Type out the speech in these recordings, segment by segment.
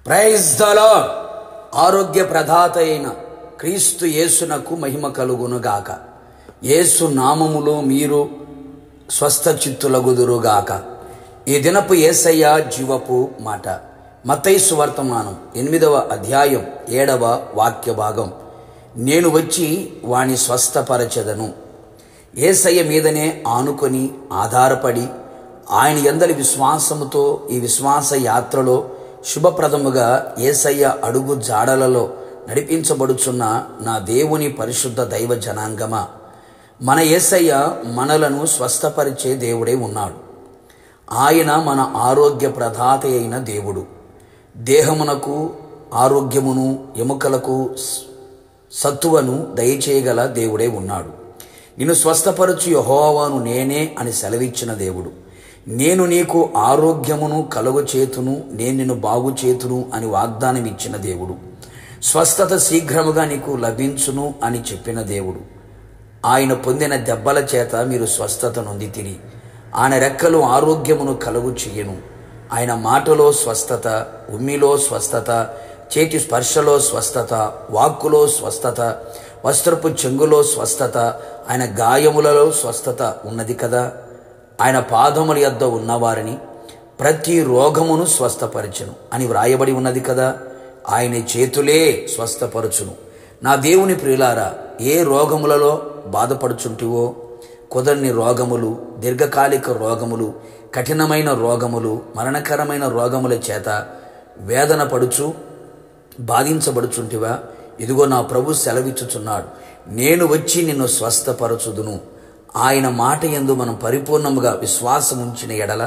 Praise the lord. ఆరోగ్య ప్రదాత అయిన క్రీస్తు యేసునకు మహిమ కలుగునుగాక. యేసు నామములో మీరు స్వస్థ చిత్తులగుదురుగాక. ఈ దినపు యేసయ్య జీవపు మాట. మత్తయి సువార్తమానం 8వ అధ్యాయం 7వ వాక్య భాగం. నేను వచ్చి వాని స్వస్థపరచెదను. యేసయ్య మీదనే ఆనుకొని ఆధారపడి ఆయన యందలి విశ్వాసముతో ఈ విశ్వాస యాత్రలో శుభప్రదముగా యేసయ్య అడుగు జాడలలో నడిపించబడుచున్న నా దేవుని పరిశుద్ధ దైవ జనాంగమా, మన యేసయ్య మనలను స్వస్థపరిచే దేవుడే ఉన్నాడు. ఆయన మన ఆరోగ్య ప్రదాత అయిన దేవుడు. దేహమునకు ఆరోగ్యమును, ఎముకలకు సత్తువను దయచేయగల దేవుడే ఉన్నాడు. నిన్ను స్వస్థపరచు యెహోవాను నేనే అని సెలవిచ్చిన దేవుడు. నేను నీకు ఆరోగ్యమును కలుగచేతును, నేను నిన్ను బాగు చేతును అని వాగ్దానం ఇచ్చిన దేవుడు. స్వస్థత శీఘ్రముగా నీకు లభించును అని చెప్పిన దేవుడు. ఆయన పొందిన దెబ్బల చేత మీరు స్వస్థత నొందితిరి. ఆయన రెక్కలు ఆరోగ్యమును కలుగు చెయ్యను. ఆయన మాటలో స్వస్థత, ఉమ్మిలో స్వస్థత, చేతి స్పర్శలో స్వస్థత, వాక్కులో స్వస్థత, వస్త్రపు చెంగులో స్వస్థత, ఆయన గాయములలో స్వస్థత ఉన్నది కదా. ఆయన పాదముల యొద్ద ఉన్నవారిని ప్రతి రోగమును స్వస్థపరచును అని వ్రాయబడి ఉన్నది కదా. ఆయన చేతులే స్వస్థపరచును. నా దేవుని ప్రియులారా, ఏ రోగములలో బాధపడుచుంటివో, కుదరని రోగములు, దీర్ఘకాలిక రోగములు, కఠినమైన రోగములు, మరణకరమైన రోగముల చేత వేదన పడుచు బాధించబడుచుంటివా, ఇదిగో నా ప్రభు సెలవిచ్చుచున్నాడు, నేను వచ్చి నిన్ను స్వస్థపరచుదును. ఆయన మాట యందు మనం పరిపూర్ణముగా విశ్వాసం ఉంచిన ఎడల,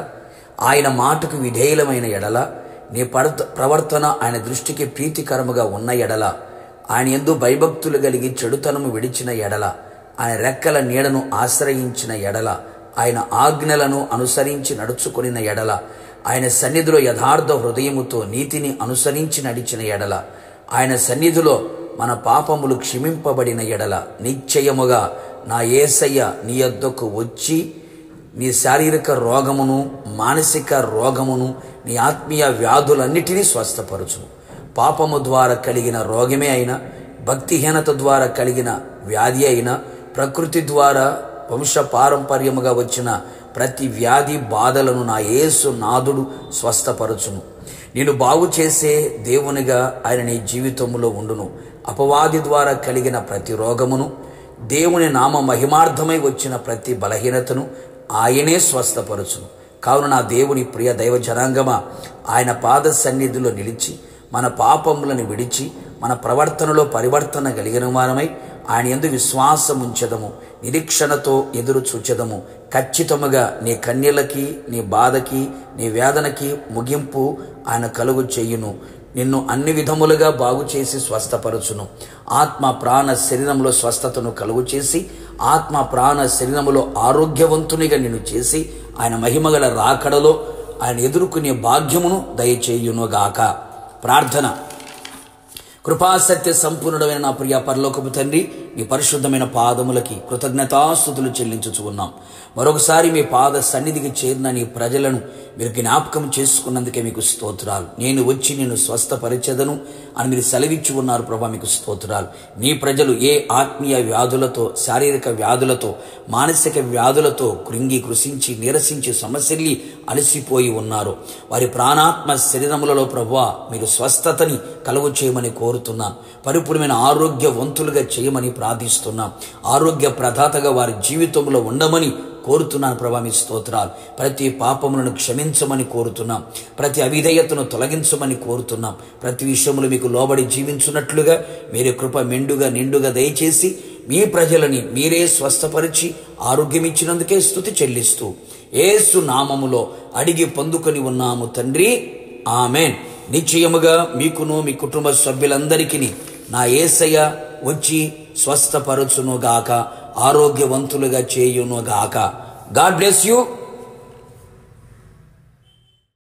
ఆయన మాటకు విధేయులమైన ఎడల, నీ ప్రవర్తన ఆయన దృష్టికి ప్రీతికరముగా ఉన్న ఎడల, ఆయన యందు భయభక్తులు కలిగి చెడుతనము విడిచిన ఎడల, ఆయన రెక్కల నీడను ఆశ్రయించిన ఎడల, ఆయన ఆజ్ఞలను అనుసరించి నడుచుకొనిన ఎడల, ఆయన సన్నిధిలో యథార్థ హృదయముతో నీతిని అనుసరించి నడిచిన ఎడల, ఆయన సన్నిధిలో మన పాపములు క్షమింపబడిన ఎడల, నిశ్చయముగా నా యేసయ్య నీ యొద్దకు వచ్చి నీ శారీరక రోగమును, మానసిక రోగమును, నీ ఆత్మీయ వ్యాధులన్నిటినీ స్వస్థపరచును. పాపము ద్వారా కలిగిన రోగమే అయినా, భక్తిహీనత ద్వారా కలిగిన వ్యాధి అయినా, ప్రకృతి ద్వారా వంశ పారంపర్యముగా వచ్చిన ప్రతి వ్యాధి బాధలను నా యేసు నాథుడు స్వస్థపరచును. నేను బాగు చేసే దేవునిగా ఆయన నీ జీవితంలో ఉండును. అపవాది ద్వారా కలిగిన ప్రతి రోగమును, దేవుని నామ మహిమార్థమై వచ్చిన ప్రతి బలహీనతను ఆయనే స్వస్థపరచును. కావున నా దేవుని ప్రియ దైవ జనాంగమా, ఆయన పాద సన్నిధిలో నిలిచి మన పాపములను విడిచి మన ప్రవర్తనలో పరివర్తన కలిగిన వారమై ఆయన యందు విశ్వాసం ఉంచెదము, నిరీక్షణతో ఎదురు చూచెదము. ఖచ్చితముగా నీ కన్యలకి, నీ బాధకి, నీ వేదనకి ముగింపు ఆయన కలుగు చేయును. నిన్ను అన్ని విధములుగా బాగు చేసి స్వస్థపరచును. ఆత్మ ప్రాణ శరీరంలో స్వస్థతను కలుగు చేసి, ఆత్మ ప్రాణ శరీరములో ఆరోగ్యవంతునిగా నిన్ను చేసి, ఆయన మహిమగల రాకడలో ఆయన ఎదుర్కొనే భాగ్యమును దయచేయునుగాక. ప్రార్థన. కృపాసత్య సంపూర్ణుడమైన నా ప్రియ పరలోకపు తండ్రి, మీ పరిశుద్ధమైన పాదములకి కృతజ్ఞతాస్తుతులు చెల్లించుచు ఉన్నాం. మరొకసారి మీ పాద సన్నిధికి చేరిన నీ ప్రజలను మీరు జ్ఞాపకం చేసుకున్నందుకే మీకు స్తోత్రాలు. నేను వచ్చి నిన్ను స్వస్థపరిచెదను అని మీరు సెలవిచ్చి ఉన్నారు ప్రభా, మీకు స్తోత్రాలు. నీ ప్రజలు ఏ ఆత్మీయ వ్యాధులతో, శారీరక వ్యాధులతో, మానసిక వ్యాధులతో కృంగి కృషించి నీరసించి సమస్యల్ని అలసిపోయి ఉన్నారు, వారి ప్రాణాత్మ శరీరములలో ప్రభువా మీరు స్వస్థతని కలుగు చేయమని కోరుతున్నాం. పరిపూర్ణమైన ఆరోగ్యవంతులుగా చేయమని ప్రార్థిస్తున్నాం. ఆరోగ్య ప్రదాతగా వారి జీవితంలో ఉండమని కోరుతున్నాను ప్రభా, మీ స్తోత్రాలు. ప్రతి పాపములను క్షమించమని కోరుతున్నాం. ప్రతి అవిధేయతను తొలగించమని కోరుతున్నాం. ప్రతి విషయంలో మీకు లోబడి జీవించున్నట్లుగా మీరే కృప మెండుగా నిండుగా దయచేసి మీ ప్రజలని మీరే స్వస్థపరిచి ఆరోగ్యమిచ్చినందుకే స్తుతి చెల్లిస్తూ యేసు నామములో అడిగి పొందుకొని ఉన్నాము తండ్రి, ఆమెన్. నిశ్చయముగా మీకును మీ కుటుంబ సభ్యులందరికీ నా యేసయ్య వచ్చి స్వస్థపరచునుగాక, ఆరోగ్యవంతులుగా చేయునుగాక. God bless you.